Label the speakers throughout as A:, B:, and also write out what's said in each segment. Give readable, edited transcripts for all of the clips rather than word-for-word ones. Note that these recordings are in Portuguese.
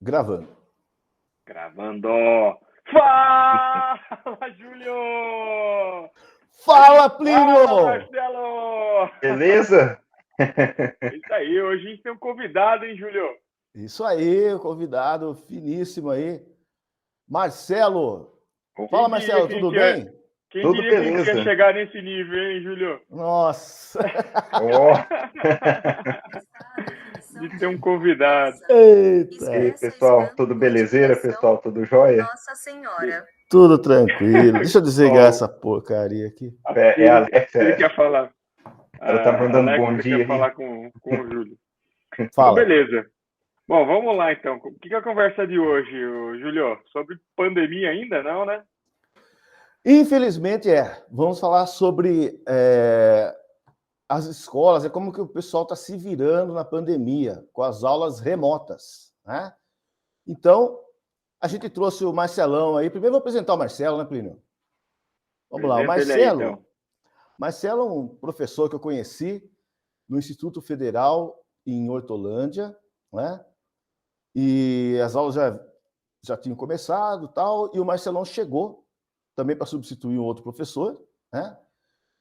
A: Gravando.
B: Gravando. Fala, Júlio!
A: Fala, Plínio!
B: Fala, Marcelo!
C: Beleza?
B: É isso aí, hoje a gente tem um convidado, hein, Júlio?
A: Isso aí, o convidado finíssimo aí. Marcelo. Fala,
B: Quem diria
A: Marcelo,
B: que a
A: tudo
B: gente ia,
A: bem?
B: quem
C: Tudo
B: diria que a gente ia
C: beleza.
B: chegar nesse nível, hein, Júlio?
A: Nossa!
C: Ó,
B: De ter um convidado.
C: e
A: Eita!
C: aí, pessoal, tudo belezeira, pessoal? Tudo jóia?
D: Nossa Senhora.
A: Tudo tranquilo. Deixa eu desligar
B: Ó,
A: essa porcaria aqui.
C: É a Alexa,
B: Ele quer falar.
C: ela tá
B: A
C: mandando bom
B: Alexa
C: dia
B: quer
C: aqui.
B: falar com o Júlio. Então,
A: Fala.
B: beleza. Bom, vamos lá então. O que é a conversa de hoje, Júlio? Sobre pandemia ainda, não, né?
A: Infelizmente Vamos falar sobre as escolas, como que o pessoal está se virando na pandemia, com as aulas remotas, né? Então, a gente trouxe o Marcelão aí. Primeiro vou apresentar o Marcelo, né, Plínio? Vamos lá, o
B: Apresenta ele aí,
A: Marcelo.
B: então.
A: Marcelo é um professor que eu conheci no Instituto Federal em Hortolândia, né? E as aulas já tinham começado, tal, e o Marcelão chegou também para substituir um outro professor, né?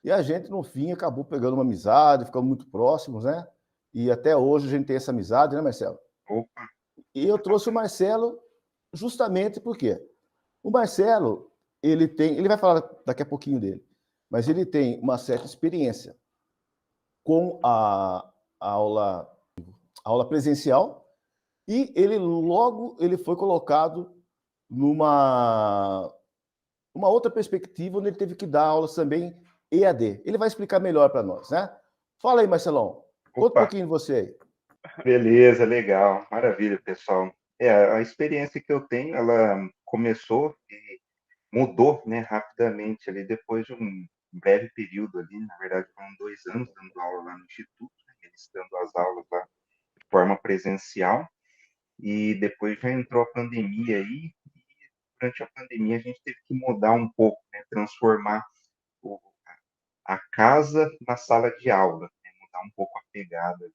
A: E a gente, no fim, acabou pegando uma amizade, ficamos muito próximos, né? E até hoje a gente tem essa amizade, né, Marcelo?
C: Opa,
A: E eu trouxe o Marcelo justamente porque o Marcelo, ele vai falar daqui a pouquinho dele, mas ele tem uma certa experiência com a aula presencial e ele foi colocado numa outra perspectiva, onde ele teve que dar aulas também EAD. Ele vai explicar melhor para nós, né? Fala aí, Marcelão. Conta um
C: opa,
A: pouquinho de você aí.
C: beleza, legal, maravilha, pessoal. A experiência que eu tenho, ela começou e mudou, né, rapidamente ali depois de um breve período ali, na verdade foram 2 anos dando aula lá no Instituto, né, ministrando as aulas lá de forma presencial, e depois já entrou a pandemia aí. Durante a pandemia a gente teve que mudar um pouco, né? Transformar o, a casa na sala de aula, né? Mudar um pouco a pegada.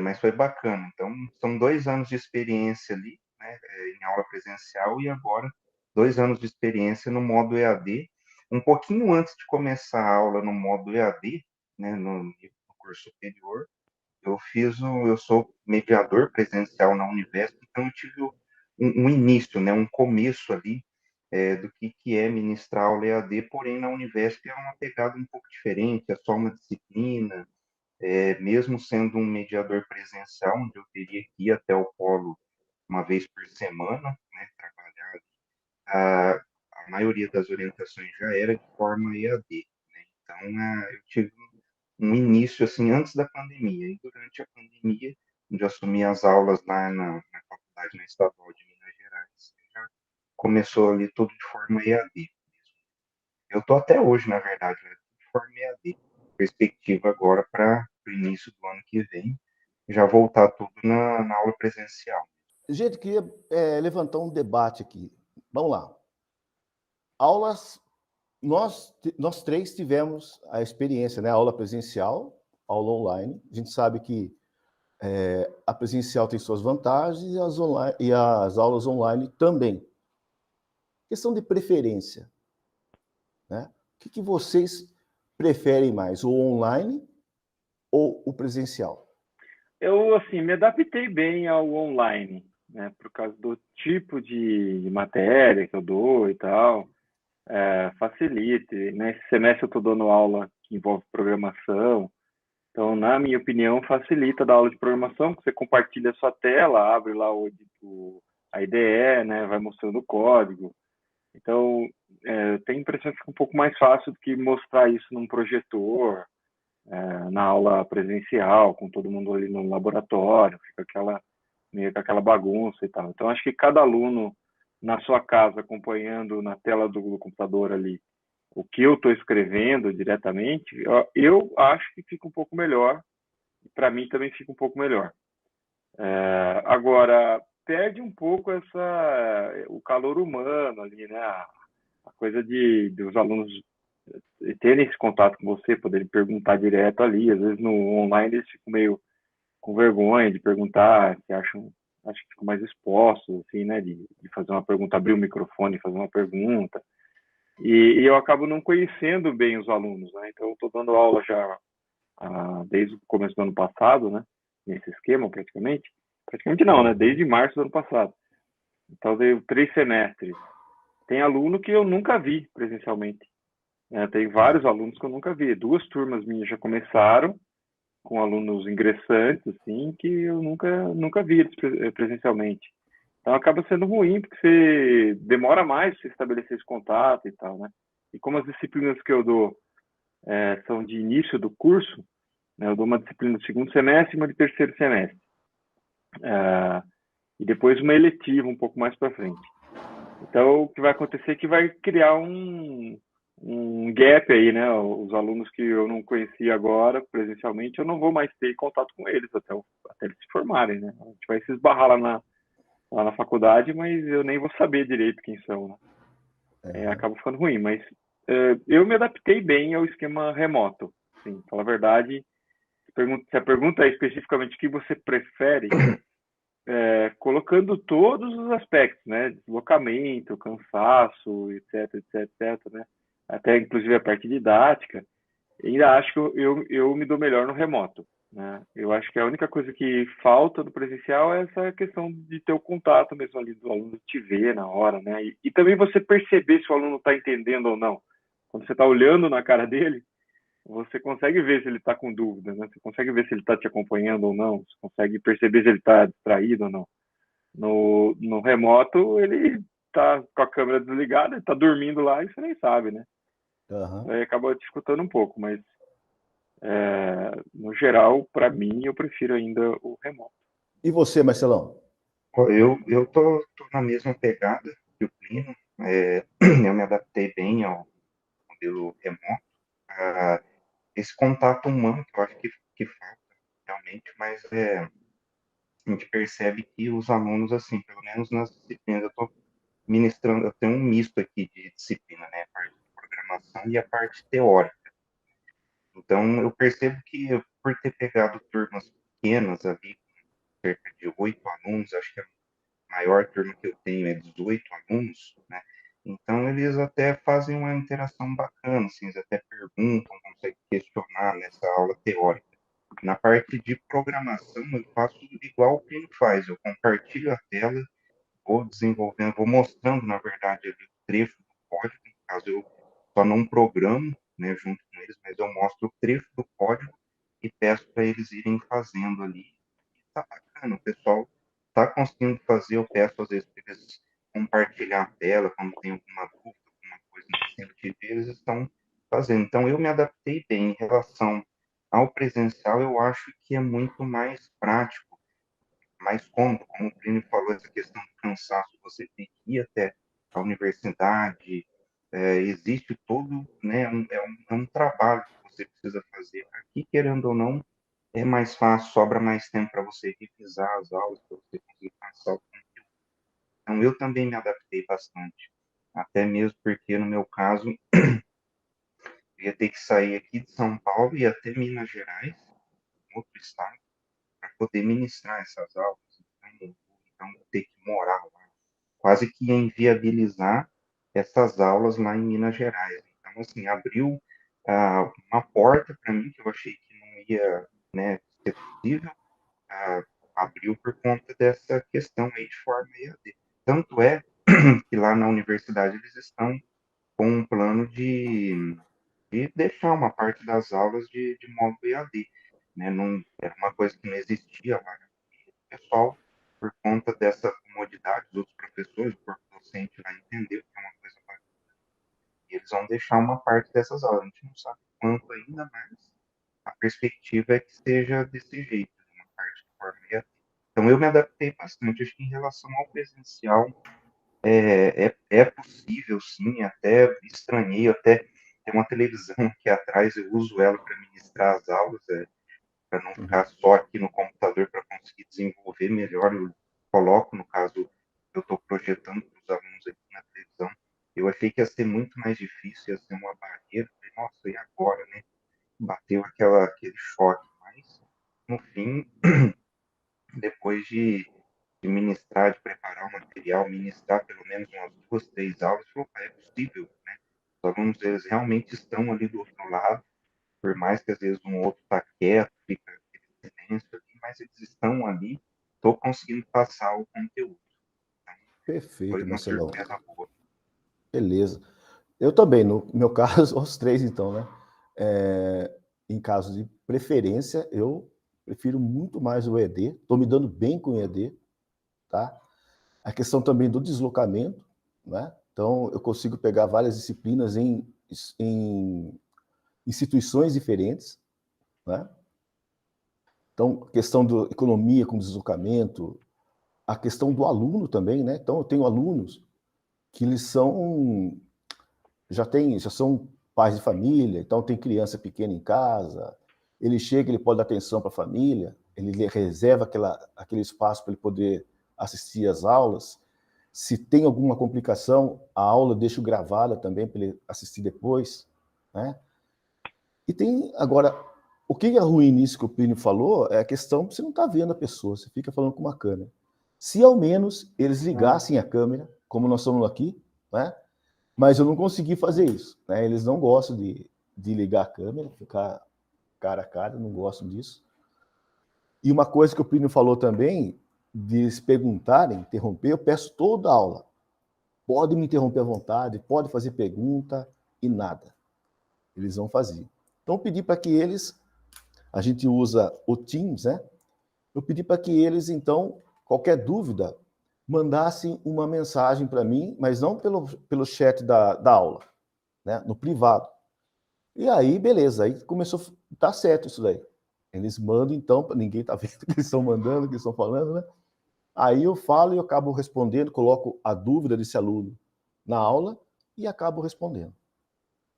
C: Mas foi bacana. Então, são 2 anos de experiência ali, né? Em aula presencial, e agora 2 anos de experiência no modo EAD. Um pouquinho antes de começar a aula no modo EAD, né? No curso superior, eu sou mediador presencial na Univesp, então eu tive um início, né, um começo ali do que é ministrar aula EAD, porém na Univesp é uma pegada um pouco diferente, é só uma disciplina, mesmo sendo um mediador presencial, onde eu teria que ir até o polo uma vez por semana, né, trabalhar, a maioria das orientações já era de forma EAD, né, então eu tive um início assim antes da pandemia, e durante a pandemia, onde eu assumi as aulas lá na faculdade na Estadual de Minas Gerais, já começou ali tudo de forma EAD. Eu estou até hoje, na verdade, né, de forma EAD. Perspectiva agora para o início do ano que vem, já voltar tudo na aula presencial.
A: Gente, queria levantar um debate aqui. Vamos lá. Aulas, nós três tivemos a experiência, né? Aula presencial, aula online. A gente sabe que a presencial tem suas vantagens e as aulas online também. Questão de preferência, né? O que vocês preferem mais, o online ou o presencial?
B: Eu, assim, me adaptei bem ao online, né? Por causa do tipo de matéria que eu dou e tal. Facilita, né? Esse semestre eu estou dando aula que envolve programação. Então, na minha opinião, facilita dar aula de programação, porque você compartilha a sua tela, abre lá a IDE, né? Vai mostrando o código. Então, eu tenho a impressão que fica um pouco mais fácil do que mostrar isso num projetor, na aula presencial, com todo mundo ali no laboratório, fica meio que aquela bagunça e tal. Então, acho que cada aluno na sua casa, acompanhando na tela do computador ali o que eu estou escrevendo diretamente, eu acho que fica um pouco melhor, e para mim também fica um pouco melhor. Agora, perde um pouco o calor humano ali, né? A coisa dos alunos terem esse contato com você, poderem perguntar direto ali. Às vezes no online eles ficam meio com vergonha de perguntar, se acham acho que ficam mais expostos, assim, né, de fazer uma pergunta, abrir o microfone e fazer uma pergunta. E eu acabo não conhecendo bem os alunos, né? Então, eu estou dando aula já desde o começo do ano passado, né? Nesse esquema, praticamente. Praticamente não, né? Desde março do ano passado. Então, dei 3 semestres. Tem aluno que eu nunca vi presencialmente. Né? Tem vários alunos que eu nunca vi. 2 turmas minhas já começaram com alunos ingressantes, assim, que eu nunca vi eles presencialmente. Então acaba sendo ruim, porque você demora mais para você estabelecer esse contato e tal, né? E como as disciplinas que eu dou são de início do curso, né, eu dou uma disciplina do segundo semestre e uma de terceiro semestre. E depois uma eletiva um pouco mais para frente. Então, o que vai acontecer é que vai criar um gap aí, né? Os alunos que eu não conhecia agora, presencialmente, eu não vou mais ter contato com eles até eles se formarem, né? A gente vai se esbarrar lá na faculdade, mas eu nem vou saber direito quem são, né? Acaba ficando ruim, mas eu me adaptei bem ao esquema remoto. Sim, fala a verdade. Se a pergunta é especificamente o que você prefere, colocando todos os aspectos, né? Deslocamento, cansaço, etc, etc, etc, né? Até inclusive a parte didática, ainda acho que eu me dou melhor no remoto, né? Eu acho que a única coisa que falta do presencial é essa questão de ter o contato mesmo ali do aluno te ver na hora, né? E também você perceber se o aluno está entendendo ou não. Quando você está olhando na cara dele, você consegue ver se ele está com dúvida, né? Você consegue ver se ele está te acompanhando ou não. Você consegue perceber se ele está distraído ou não. No remoto, ele está com a câmera desligada, ele está dormindo lá e você nem sabe, né? Aí acaba dificultando um pouco, mas no geral, para mim, eu prefiro ainda o remoto.
A: E você, Marcelão?
C: Eu tô na mesma pegada que o Plínio. Eu me adaptei bem ao modelo remoto. Esse contato humano que eu acho que falta realmente, mas a gente percebe que os alunos, assim, pelo menos nas disciplinas, eu estou ministrando, eu tenho um misto aqui de disciplina, né? A parte de programação e a parte teórica. Então, eu percebo que por ter pegado turmas pequenas ali, cerca de 8 alunos, acho que a maior turma que eu tenho é 18 alunos, né? Então, eles até fazem uma interação bacana, assim, eles até perguntam, conseguem questionar nessa aula teórica. Na parte de programação, eu faço igual o Pino faz, eu compartilho a tela, vou desenvolvendo, vou mostrando, na verdade, ali, o trecho do código, no caso, eu só não programo, né, junto com eles, mas eu mostro o trecho do código e peço para eles irem fazendo ali. E tá bacana, o pessoal tá conseguindo fazer, eu peço às vezes para eles compartilhar a tela quando tem alguma dúvida, alguma coisa nesse sentido, eles estão fazendo. Então, eu me adaptei bem em relação ao presencial, eu acho que é muito mais prático, mais cômodo, como o Plínio falou, essa questão do cansaço, você tem que ir até a universidade, existe todo, né, é um trabalho que você precisa fazer. Aqui, querendo ou não, é mais fácil, sobra mais tempo para você revisar as aulas, para você conseguir passar o conteúdo. Então, eu também me adaptei bastante, até mesmo porque, no meu caso, eu ia ter que sair aqui de São Paulo e até Minas Gerais, outro estado, para poder ministrar essas aulas. Então, ter que morar lá. Quase que ia inviabilizar essas aulas lá em Minas Gerais. Então, assim, abriu uma porta para mim que eu achei que não ia, né, ser possível. Abriu por conta dessa questão aí de forma EAD. Tanto é que lá na universidade eles estão com um plano de deixar uma parte das aulas de modo EAD. Né? Não, era uma coisa que não existia lá. O pessoal, por conta dessa comodidade, os outros professores, o corpo docente vai entender que é uma coisa bacana. E eles vão deixar uma parte dessas aulas. A gente não sabe quanto ainda, mas a perspectiva é que seja desse jeito, uma parte de forma EAD. Então, eu me adaptei bastante. Acho que em relação ao presencial, é possível, sim, até estranhei, até tem uma televisão aqui atrás, eu uso ela para ministrar as aulas, para não ficar só aqui no computador para conseguir desenvolver melhor. Eu coloco, no caso, eu estou projetando para os alunos aqui na televisão. Eu achei que ia ser muito mais difícil, ia ser uma barreira. Falei, nossa, e agora, né? Bateu aquele choque, mas no fim, depois de de ministrar, de preparar o material, ministrar pelo menos umas 2, 3 aulas. Falou, é possível, né? Os alunos, eles realmente estão ali do outro lado, por mais que às vezes um outro está quieto, fica aquele silêncio ali, mas eles estão ali, estou conseguindo passar o conteúdo. Foi
A: Perfeito,
C: uma
A: Marcelão.
C: surpresa boa.
A: Beleza. Eu também, no meu caso, os três, então, né? Em caso de preferência, eu prefiro muito mais o EAD. Estou me dando bem com o EAD, tá? A questão também do deslocamento, né? Então, eu consigo pegar várias disciplinas em instituições diferentes, né? Então, questão da economia com deslocamento, a questão do aluno também, né? Então, eu tenho alunos que eles já são pais de família, então tem criança pequena em casa, ele chega, ele pode dar atenção para a família, ele reserva aquele espaço para ele poder assistir às aulas. Se tem alguma complicação, a aula eu deixo gravada também para ele assistir depois, né? E tem, agora, o que é ruim nisso que o Plínio falou é a questão que você não está vendo a pessoa, você fica falando com uma câmera. Se ao menos eles ligassem a câmera, como nós estamos aqui, né? Mas eu não consegui fazer isso, né? Eles não gostam de ligar a câmera, ficar cara a cara, não gostam disso. E uma coisa que o Plínio falou também, de eles perguntarem, interromper, eu peço toda a aula. Pode me interromper à vontade, pode fazer pergunta e nada. Eles vão fazer. Então, eu pedi para que eles, a gente usa o Teams, né? Eu pedi para que eles, então, qualquer dúvida, mandassem uma mensagem para mim, mas não pelo chat da aula, né? No privado. E aí, beleza, aí começou a dar certo isso daí. Eles mandam, então, ninguém está vendo o que eles estão mandando, o que eles estão falando, né? Aí eu falo e eu acabo respondendo, coloco a dúvida desse aluno na aula e acabo respondendo,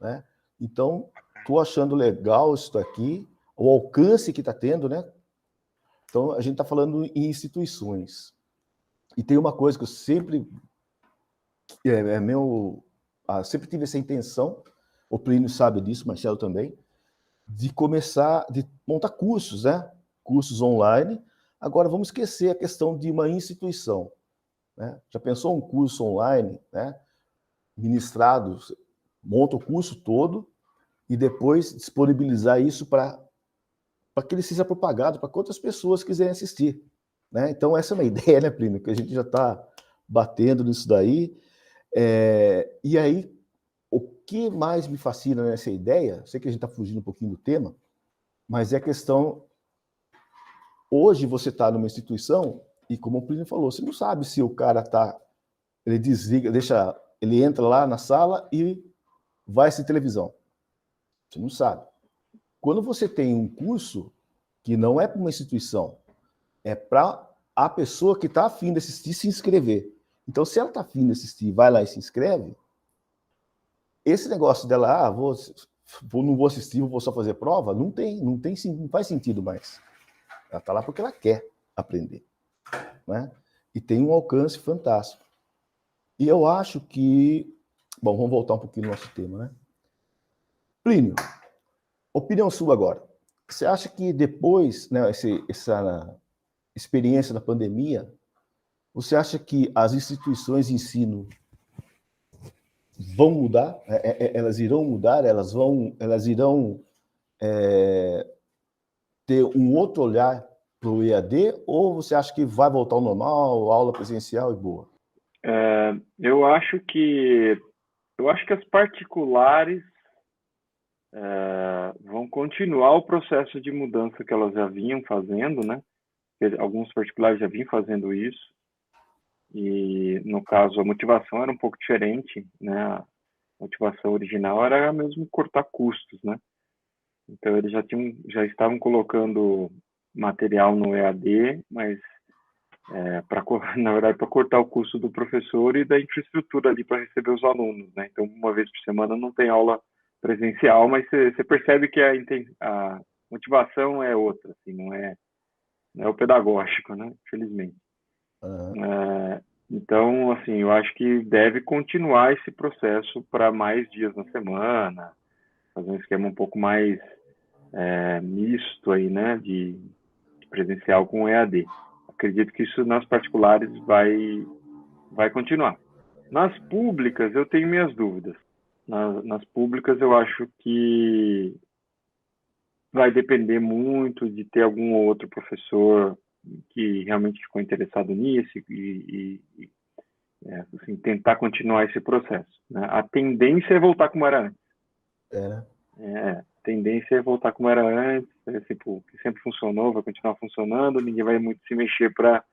A: né? Então, estou achando legal isso daqui, o alcance que está tendo, né? Então, a gente está falando em instituições. E tem uma coisa que eu sempre sempre tive essa intenção, o Plínio sabe disso, o Marcelo também, de montar cursos, né? Cursos online. Agora, vamos esquecer a questão de uma instituição, né? Já pensou um curso online, né? Ministrado, monta o curso todo e depois disponibilizar isso para que ele seja propagado para quantas pessoas quiserem assistir, né? Então, essa é uma ideia, né, Plínio? Que a gente já está batendo nisso daí. E aí, o que mais me fascina nessa ideia, sei que a gente está fugindo um pouquinho do tema, mas é a questão, hoje você está numa instituição e, como o Plínio falou, você não sabe se o cara ele desliga, ele entra lá na sala e vai assistir televisão. Você não sabe. Quando você tem um curso que não é para uma instituição, é para a pessoa que está afim de assistir se inscrever. Então, se ela está afim de assistir, vai lá e se inscreve, esse negócio dela, não vou assistir, vou só fazer prova, não faz sentido mais. Ela está lá porque ela quer aprender, né? E tem um alcance fantástico. E eu acho que... Bom, vamos voltar um pouquinho no nosso tema, né? Plínio, opinião sua agora. Você acha que depois, né, essa experiência da pandemia, você acha que as instituições de ensino vão mudar? Elas irão mudar? Elas irão ter um outro olhar para o EAD? Ou você acha que vai voltar ao normal, aula presencial e boa?
B: Eu acho que as particulares vão continuar o processo de mudança que elas já vinham fazendo, né? Alguns particulares já vinham fazendo isso. E, no caso, a motivação era um pouco diferente, né? A motivação original era mesmo cortar custos, né? Então, eles já estavam colocando material no EAD, mas, na verdade, para cortar o custo do professor e da infraestrutura ali para receber os alunos, né? Então, uma vez por semana não tem aula presencial, mas você percebe que a motivação é outra, assim, não é o pedagógico, né? Infelizmente. Então, assim, eu acho que deve continuar esse processo para mais dias na semana, fazer um esquema um pouco mais misto aí, né, de presencial com EAD. acredito que isso nas particulares vai continuar. Nas públicas, eu tenho minhas dúvidas. Nas públicas, eu acho que vai depender muito de ter algum outro professor que realmente ficou interessado nisso e assim, tentar continuar esse processo, né? A tendência é voltar como era antes.
A: né?
B: A tendência é voltar como era antes, tipo, que sempre funcionou, vai continuar funcionando, ninguém vai muito se mexer para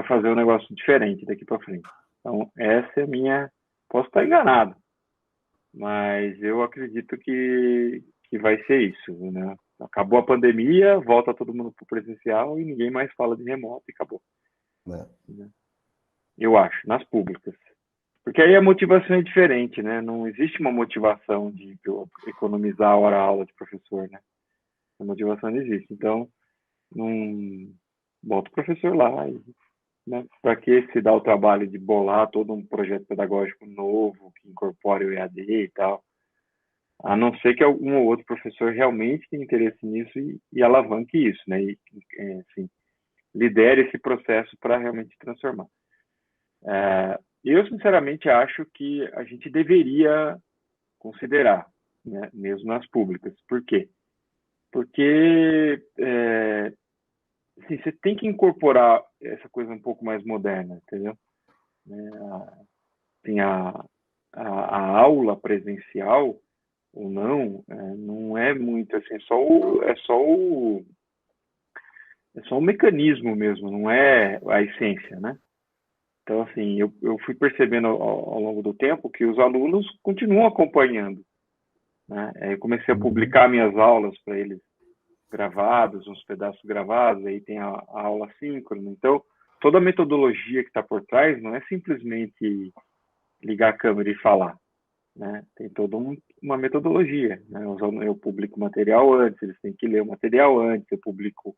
B: fazer um negócio diferente daqui para frente. Então, essa é a minha... Posso estar enganado, mas eu acredito que vai ser isso, né? Acabou a pandemia, volta todo mundo para o presencial e ninguém mais fala de remoto e acabou.
A: Né?
B: Eu acho, nas públicas. Porque aí a motivação é diferente, né? Não existe uma motivação de economizar a hora-aula de professor, né? A motivação não existe. Então, não bota o professor lá. Né? Para que se dá o trabalho de bolar todo um projeto pedagógico novo, que incorpore o EAD e tal? A não ser que algum ou outro professor realmente tenha interesse nisso e alavanque isso, né? E, assim, lidere esse processo para realmente transformar. Eu, sinceramente, acho que a gente deveria considerar, né, mesmo nas públicas. Por quê? Porque assim, você tem que incorporar essa coisa um pouco mais moderna, entendeu? Tem a aula presencial ou não é muito assim, é só o mecanismo mesmo, não é a essência, né? Então, assim, eu fui percebendo ao longo do tempo que os alunos continuam acompanhando, né? Eu comecei a publicar minhas aulas para eles gravados, uns pedaços gravados, aí tem a aula síncrona. Então, toda a metodologia que está por trás não é simplesmente ligar a câmera e falar, né? Tem toda uma metodologia, né? Eu publico material antes, eles têm que ler o material antes, eu publico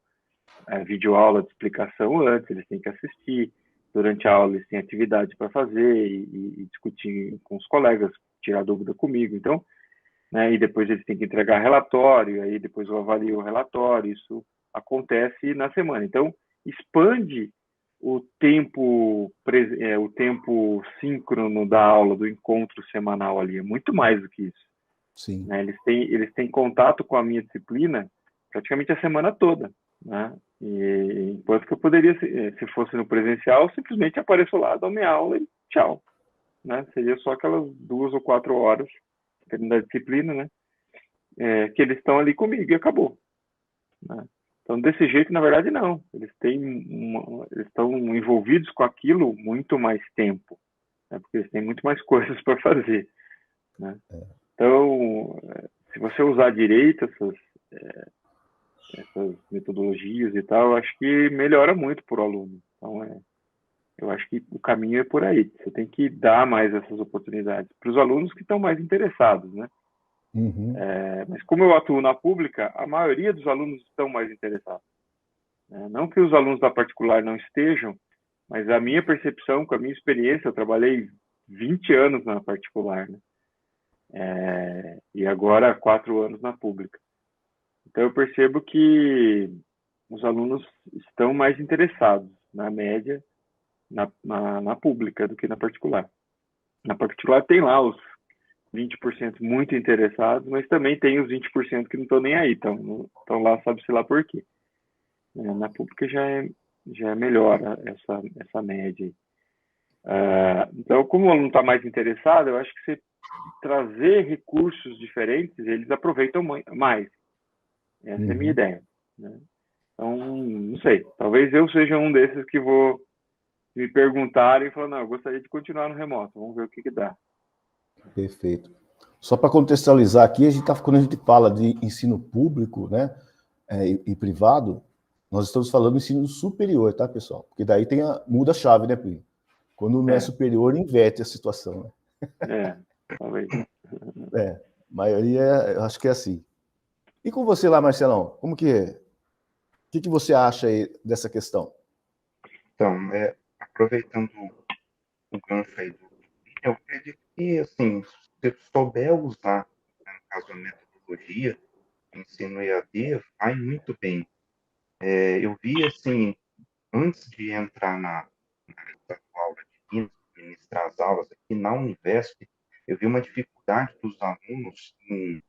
B: videoaula de explicação antes, eles têm que assistir. Durante a aula eles têm atividade para fazer e discutir com os colegas, tirar dúvida comigo. Então, né, e depois eles têm que entregar relatório, aí depois eu avalio o relatório, isso acontece na semana. Então, expande o tempo síncrono da aula, do encontro semanal ali, é muito mais do que isso.
A: Sim.
B: Né? Eles têm contato com a minha disciplina praticamente a semana toda, né? Enquanto que eu poderia, se fosse no presencial, simplesmente apareço lá, dou minha aula e tchau, né? Seria só aquelas 2 ou 4 horas, dependendo da disciplina, né? Que eles estão ali comigo e acabou, né? Então, desse jeito, na verdade, não. Eles estão envolvidos com aquilo muito mais tempo, né? Porque eles têm muito mais coisas para fazer, né? Então, se você usar direito essas metodologias e tal, eu acho que melhora muito para o aluno. Então, eu acho que o caminho é por aí. Você tem que dar mais essas oportunidades para os alunos que estão mais interessados, né?
A: Uhum.
B: Mas como eu atuo na pública, a maioria dos alunos estão mais interessados. Não que os alunos da particular não estejam, mas a minha percepção, com a minha experiência, eu trabalhei 20 anos na particular, né? E agora 4 anos na pública. Então eu percebo que os alunos estão mais interessados, na média, na pública do que na particular. Na particular tem lá os 20% muito interessados, mas também tem os 20% que não estão nem aí, estão lá, sabe-se lá por quê. Na pública já é melhor essa média. Então, como o aluno está mais interessado, eu acho que você trazer recursos diferentes, eles aproveitam mais. Essa é a minha ideia, né? Então, não sei, talvez eu seja um desses que vou me perguntarem e falar, não, eu gostaria de continuar no remoto, vamos ver o que dá.
A: Perfeito. Só para contextualizar aqui, quando a gente fala de ensino público, né, e privado, nós estamos falando de ensino superior, tá, pessoal? Porque daí muda a chave, né, Plínio? Quando não é superior, inverte a situação,
B: né? Talvez.
A: A maioria, eu acho que é assim. E com você lá, Marcelão, como que é? O que você acha aí dessa questão?
C: Então, aproveitando o gancho aí eu acredito que, assim, se você souber usar, né, no caso, a metodologia, ensino EAD, vai muito bem. Eu vi, assim, antes de entrar na aula de Minas, ministrar as aulas aqui na Univesp, eu vi uma dificuldade dos alunos em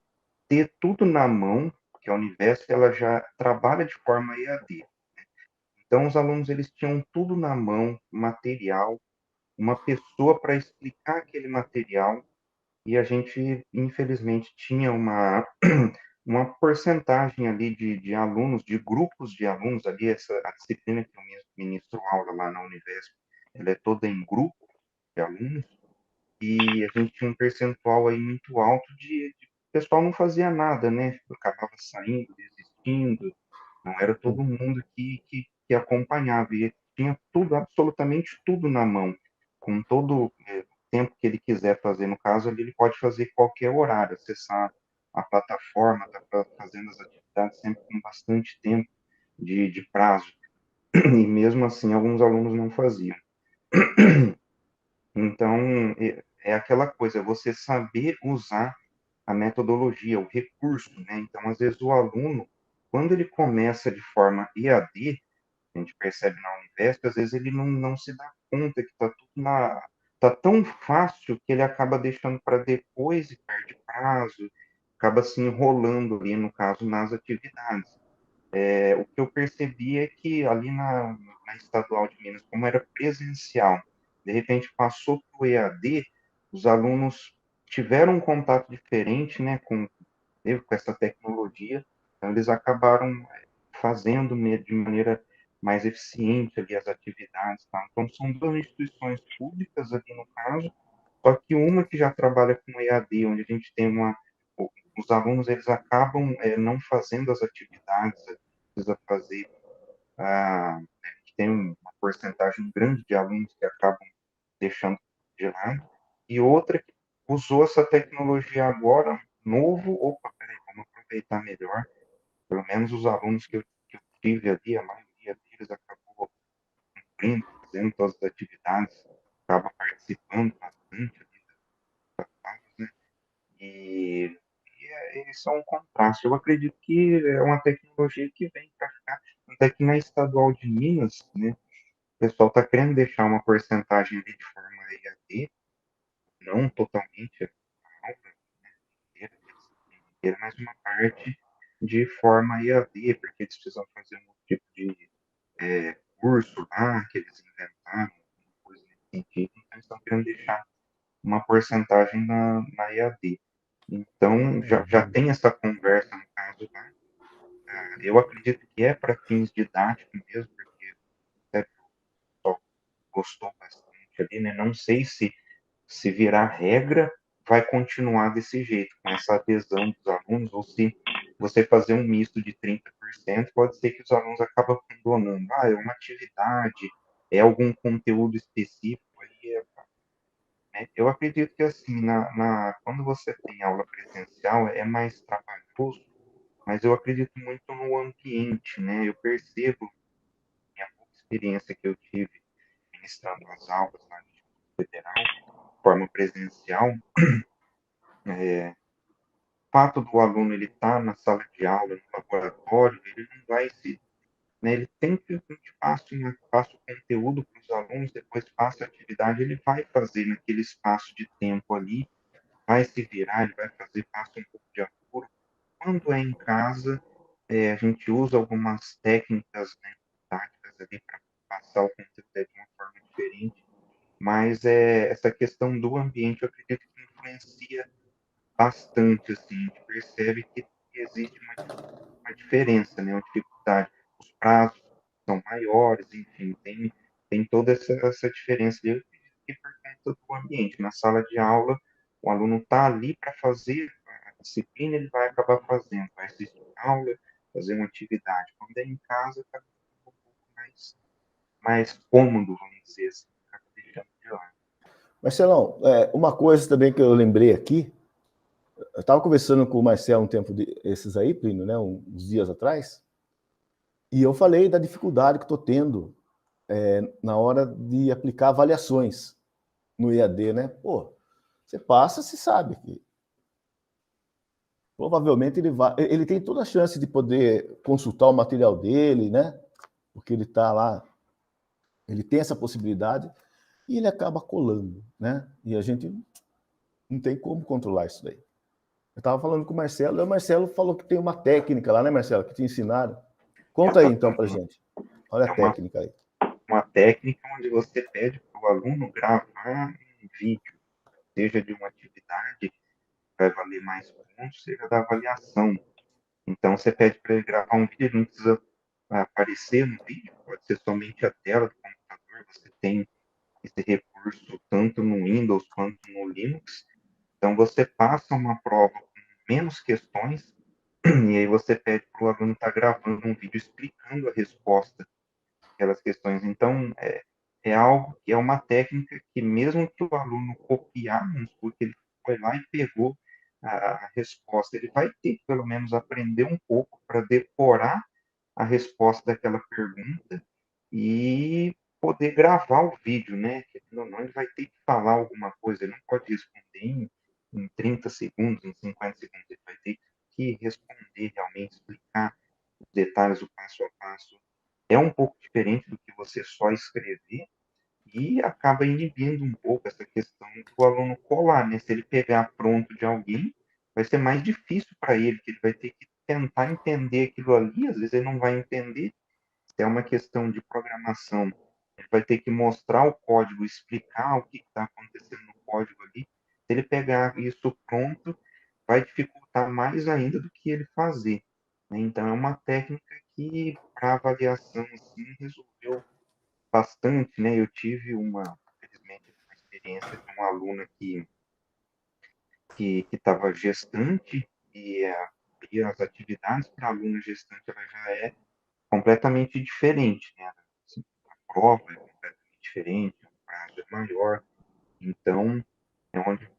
C: ter tudo na mão, porque a Univesp ela já trabalha de forma EAD. Então, os alunos eles tinham tudo na mão, material, uma pessoa para explicar aquele material, e a gente, infelizmente, tinha uma porcentagem ali de alunos, de grupos de alunos ali, a disciplina que eu ministro aula lá na Univesp, ela é toda em grupo de alunos, e a gente tinha um percentual aí muito alto de o pessoal não fazia nada, né? Acabava saindo, desistindo, não era todo mundo que acompanhava, e tinha tudo, absolutamente tudo na mão, com todo o tempo que ele quiser fazer. No caso, ele pode fazer qualquer horário, acessar a plataforma, está fazendo as atividades sempre com bastante tempo de prazo, e mesmo assim, alguns alunos não faziam. Então, é aquela coisa, você saber usar a metodologia, o recurso, né? Então, às vezes, o aluno, quando ele começa de forma EAD, a gente percebe na Univesp, às vezes ele não se dá conta que está tudo tá tão fácil que ele acaba deixando para depois e perde prazo, acaba se enrolando ali, no caso, nas atividades. O que eu percebi é que ali na Estadual de Minas, como era presencial, de repente passou para o EAD, os alunos tiveram um contato diferente, né, com essa tecnologia, então eles acabaram fazendo de maneira mais eficiente ali as atividades, tá? Então são duas instituições públicas aqui no caso, só que uma que já trabalha com EAD, onde a gente tem os alunos eles acabam não fazendo as atividades, precisa fazer, a gente tem uma porcentagem grande de alunos que acabam deixando de lado, e outra que usou essa tecnologia agora, novo, opa, peraí, vamos aproveitar melhor, pelo menos os alunos que eu tive ali, a maioria deles acabou cumprindo, fazendo todas as atividades, acaba participando bastante ali das aulas, né? Isso é um contraste. Eu acredito que é uma tecnologia que vem para ficar. Até que na Estadual de Minas, né, o pessoal está querendo deixar uma porcentagem ali de forma EAD, não totalmente a aula inteira, mas uma parte de forma EAD, porque eles precisam fazer um tipo de curso lá que eles inventaram, coisa nesse sentido, então eles estão querendo deixar uma porcentagem na EAD. Então, já tem essa conversa, no caso lá. Eu acredito que é para fins didáticos mesmo, porque até o pessoal gostou bastante ali, né? Não sei se virar regra, vai continuar desse jeito, com essa adesão dos alunos, ou se você fazer um misto de 30%, pode ser que os alunos acabem abandonando. É uma atividade, é algum conteúdo específico, aí eu acredito que assim, quando você tem aula presencial, é mais trabalhoso, mas eu acredito muito no ambiente, né? Eu percebo, minha pouca experiência que eu tive ministrando as aulas na Instituto Federal, de forma presencial, o fato do aluno ele estar na sala de aula, no laboratório, ele não vai se, né, ele simplesmente passa o conteúdo para os alunos, depois passa a atividade, ele vai fazer naquele espaço de tempo ali, vai se virar, ele vai fazer, passa um pouco de apuro. Quando é em casa, a gente usa algumas técnicas, né, táticas ali para passar o conteúdo de uma forma diferente, mas essa questão do ambiente, eu acredito que influencia bastante, assim, a gente percebe que existe uma diferença, né, uma dificuldade. Os prazos são maiores, enfim, tem toda essa diferença de que por conta do ambiente. Na sala de aula, o aluno está ali para fazer a disciplina, ele vai acabar fazendo, vai assistir a aula, fazer uma atividade. Quando é em casa, acaba ficando um pouco mais cômodo, vamos dizer assim, acaba deixando de lado.
A: Marcelão, uma coisa também que eu lembrei aqui, eu estava conversando com o Marcelo um tempo esses aí, Plínio, né, uns dias atrás, e eu falei da dificuldade que estou tendo na hora de aplicar avaliações no EAD, né? Pô, você passa, você sabe que provavelmente ele tem toda a chance de poder consultar o material dele, né? Porque ele está lá Ele tem essa possibilidade e ele acaba colando, né? E a gente não tem como controlar isso daí. Eu estava falando com o Marcelo, e o Marcelo falou que tem uma técnica lá, né, Marcelo, que te ensinaram. Conta aí, então, para gente. Olha a técnica aí.
C: Uma técnica onde você pede para o aluno gravar um vídeo, seja de uma atividade que vai valer mais pontos, seja da avaliação. Então, você pede para ele gravar um vídeo, ele não precisa aparecer no vídeo, pode ser somente a tela do computador, você tem esse recurso tanto no Windows quanto no Linux. Então, você passa uma prova com menos questões, e aí você pede para o aluno estar gravando um vídeo explicando a resposta aquelas questões. Então, é algo que é uma técnica que, mesmo que o aluno copiar, porque ele foi lá e pegou a resposta, ele vai ter que, pelo menos, aprender um pouco para decorar a resposta daquela pergunta e poder gravar o vídeo, né? Não, ele vai ter que falar alguma coisa, ele não pode responder em 30 segundos, em 50 segundos, ele vai ter que responder realmente, explicar os detalhes, o passo a passo. É um pouco diferente do que você só escrever e acaba inibindo um pouco essa questão do aluno colar, né? Se ele pegar pronto de alguém, vai ser mais difícil para ele, que ele vai ter que tentar entender aquilo ali, às vezes ele não vai entender, se é uma questão de programação, ele vai ter que mostrar o código, explicar o que está acontecendo no código ali. Se ele pegar isso pronto, vai dificultar mais ainda do que ele fazer, né? Então, é uma técnica que, para avaliação, assim, resolveu bastante, né? Eu tive infelizmente, uma experiência de uma aluna que estava gestante e as atividades para aluna gestante ela já é completamente diferente, né? Assim, a prova é completamente diferente, o prazo é maior. Então, é onde eu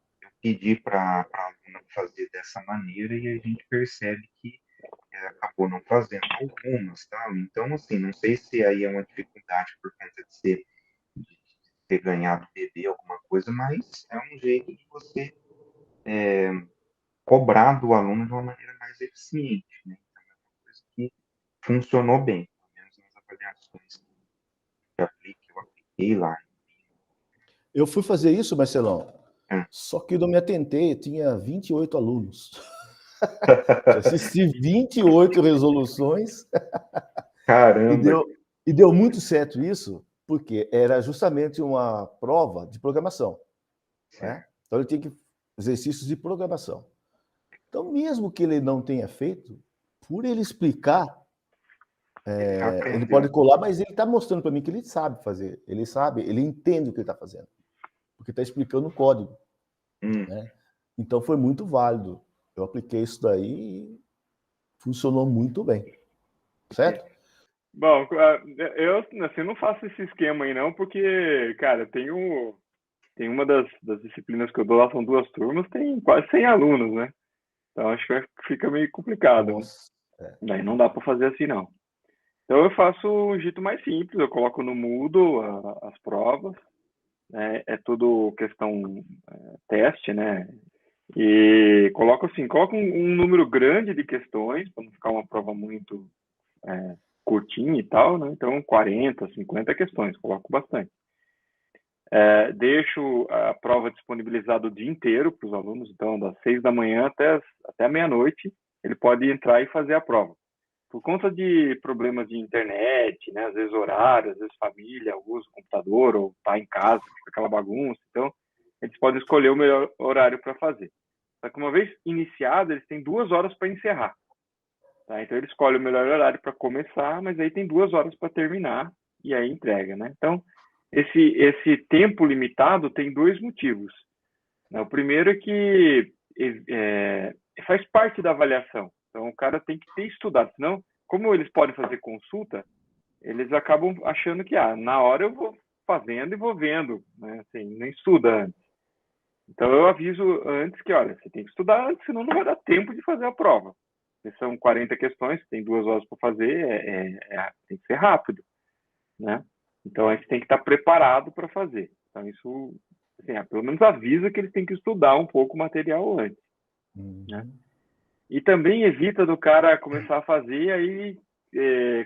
C: pedi para a aluna fazer dessa maneira e a gente percebe que acabou não fazendo algumas, tá? Então, assim, não sei se aí é uma dificuldade por conta de ter ganhado bebê, alguma coisa, mas é um jeito de você cobrar do aluno de uma maneira mais eficiente, né? Então, é uma coisa que funcionou bem, pelo menos nas avaliações que eu apliquei lá.
A: Eu fui fazer isso, Marcelão,
C: É.
A: só que eu não me atentei, tinha 28 alunos. Assisti 28 resoluções
C: Caramba!
A: e deu muito certo isso, porque era justamente uma prova de programação, né? Então ele tinha exercícios de programação. Então, mesmo que ele não tenha feito, por ele explicar, ele pode colar, mas ele está mostrando para mim que ele sabe fazer, ele sabe, ele entende o que ele está fazendo, porque está explicando o código, né? Então foi muito válido. Eu apliquei isso daí e funcionou muito bem, certo?
B: Bom, eu assim, não faço esse esquema aí não, porque, cara, tem uma das disciplinas que eu dou lá, são 2 turmas, tem quase 100 alunos, né? Então acho que fica meio complicado, né? Daí não dá para fazer assim, não. Então eu faço um jeito mais simples, eu coloco no Moodle as provas, né? É tudo questão teste, né? E coloco um número grande de questões, para não ficar uma prova muito curtinha e tal, né? Então 40, 50 questões, coloco bastante. Deixo a prova disponibilizada o dia inteiro para os alunos, então das 6 da manhã até a meia-noite, ele pode entrar e fazer a prova. Por conta de problemas de internet, né, às vezes horário, às vezes família, usa o computador ou está em casa, fica aquela bagunça, então eles podem escolher o melhor horário para fazer. Só que uma vez iniciado, eles têm 2 horas para encerrar. Tá? Então ele escolhe o melhor horário para começar, mas aí tem 2 horas para terminar e aí entrega, né? Então esse tempo limitado tem 2 motivos. O primeiro é que faz parte da avaliação. Então, o cara tem que ter estudado. Senão, como eles podem fazer consulta, eles acabam achando que na hora eu vou fazendo e vou vendo, né? Assim, não estuda antes. Então, eu aviso antes que, olha, você tem que estudar antes, senão não vai dar tempo de fazer a prova. Porque são 40 questões, tem 2 horas para fazer, tem que ser rápido, né? Então, a gente tem que estar preparado para fazer. Então, isso, assim, pelo menos avisa que eles têm que estudar um pouco o material antes, né? E também evita do cara começar a fazer, aí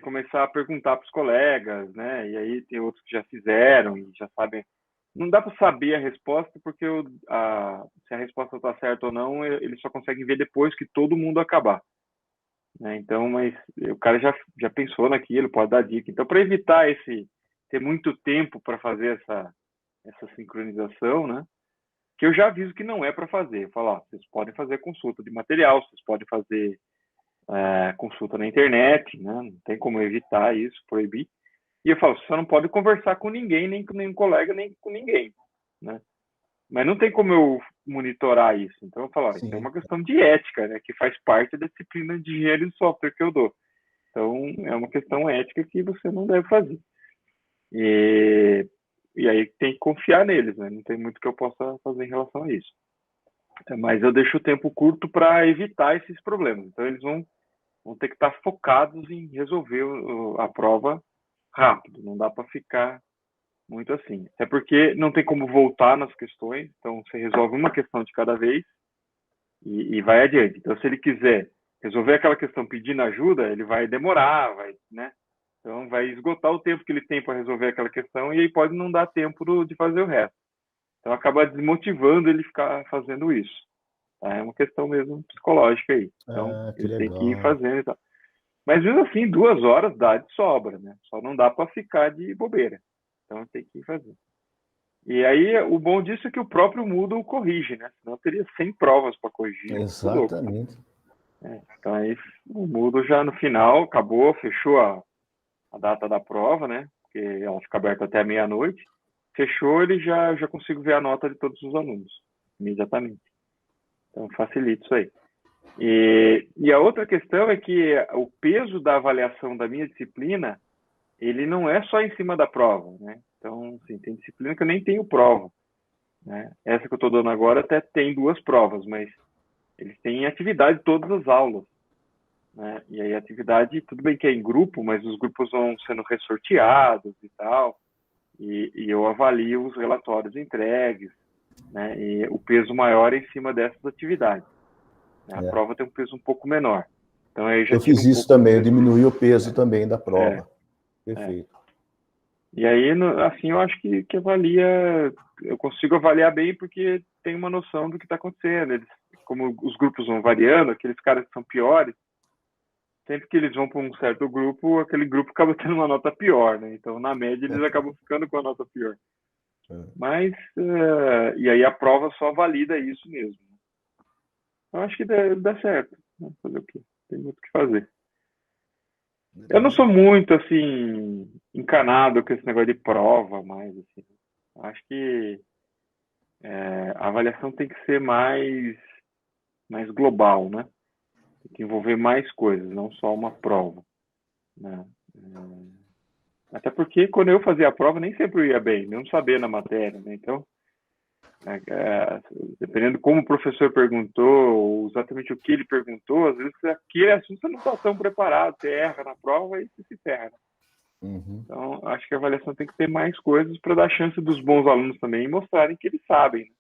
B: começar a perguntar para os colegas, né? E aí tem outros que já fizeram e já sabem. Não dá para saber a resposta, porque se a resposta está certa ou não, eles só conseguem ver depois que todo mundo acabar, né? Então, mas o cara já pensou naquilo, pode dar dica. Então, para evitar ter muito tempo para fazer essa sincronização, né? Que eu já aviso que não é para fazer. Eu falo, ó, vocês podem fazer consulta de material, vocês podem fazer consulta na internet, né? Não tem como evitar isso, proibir. E eu falo, você só não pode conversar com ninguém, nem com nenhum colega, nem com ninguém, né? Mas não tem como eu monitorar isso. Então eu falo, isso é uma questão de ética, né? Que faz parte da disciplina de engenharia de software que eu dou. Então é uma questão ética que você não deve fazer. E aí tem que confiar neles, né? Não tem muito que eu possa fazer em relação a isso. Mas eu deixo o tempo curto para evitar esses problemas. Então eles vão ter que estar focados em resolver a prova rápido. Não dá para ficar muito assim. Até porque não tem como voltar nas questões. Então você resolve uma questão de cada vez e vai adiante. Então se ele quiser resolver aquela questão pedindo ajuda, ele vai demorar, né? Então vai esgotar o tempo que ele tem para resolver aquela questão e aí pode não dar tempo de fazer o resto. Então acaba desmotivando ele ficar fazendo isso. É uma questão mesmo psicológica aí. Então, ele tem que ir fazendo e tal. Mas mesmo assim, 2 horas dá de sobra, né? Só não dá para ficar de bobeira. Então, tem que ir fazendo. E aí, o bom disso é que o próprio Moodle corrige, né? Senão teria 100 provas para corrigir.
A: Exatamente.
B: Então, aí, o Moodle já no final acabou, fechou a data da prova, né? Porque ela fica aberta até meia-noite. Fechou, ele já consigo ver a nota de todos os alunos, imediatamente. Então, facilita isso aí. E a outra questão é que o peso da avaliação da minha disciplina, ele não é só em cima da prova, né? Então, assim, tem disciplina que eu nem tenho prova, né? Essa que eu estou dando agora até tem 2 provas, mas eles têm atividade todas as aulas, né? E aí a atividade, tudo bem que é em grupo, mas os grupos vão sendo ressorteados e tal, e eu avalio os relatórios entregues, né? E o peso maior é em cima dessas atividades. A prova tem um peso um pouco menor. Então, aí eu
A: fiz isso também, eu diminui o peso também da prova. Perfeito.
B: E aí, assim, eu acho que eu consigo avaliar bem porque tem uma noção do que está acontecendo. Como os grupos vão variando, aqueles caras que são piores, sempre que eles vão para um certo grupo, aquele grupo acaba tendo uma nota pior, né? Então, na média, eles acabam ficando com a nota pior. Mas, e aí a prova só valida isso mesmo. Eu acho que dá certo. Fazer o quê? Tem muito o que fazer. Eu não sou muito, assim, encanado com esse negócio de prova, mais, assim. Acho que a avaliação tem que ser mais global, né? Tem que envolver mais coisas, não só uma prova, né? Até porque quando eu fazia a prova, nem sempre eu ia bem, mesmo sabendo a matéria, né? Então, dependendo como o professor perguntou, ou exatamente o que ele perguntou, às vezes aquele assunto você não está tão preparado, você erra na prova e você se ferra. Então, acho que a avaliação tem que ter mais coisas para dar chance dos bons alunos também mostrarem que eles sabem.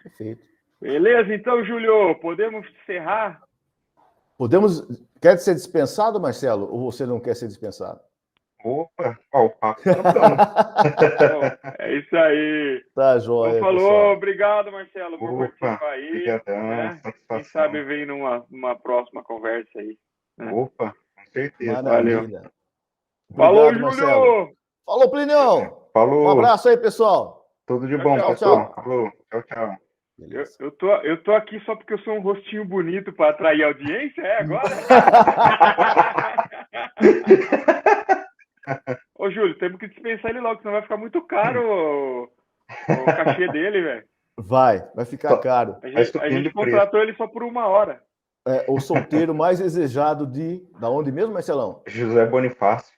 A: Perfeito.
B: Beleza, então, Júlio, podemos encerrar?
A: Podemos. Quer ser dispensado, Marcelo, ou você não quer ser dispensado?
C: Opa, o papo tá bom.
B: É isso aí.
A: Tá joia,
B: então, falou,
A: pessoal.
B: Obrigado, Marcelo, por participar aí.
C: Obrigadão,
B: né? Quem sabe vem numa próxima conversa aí. Né?
C: Opa, com certeza.
A: Maravilha.
B: Valeu. Falou,
A: Obrigado, Marcelo.
B: Júlio!
A: Falou, Plinião!
C: Falou!
A: Um abraço aí, pessoal.
C: Tudo de bom,
A: tchau,
C: pessoal.
A: Tchau.
C: Falou, tchau.
B: Eu tô aqui só porque eu sou um rostinho bonito para atrair audiência, agora? Ô, Júlio, temos que dispensar ele logo, senão vai ficar muito caro o cachê dele, velho.
A: Vai ficar caro.
B: A gente contratou ele só por 1 hora.
A: O solteiro mais desejado da onde mesmo, Marcelão?
C: José Bonifácio.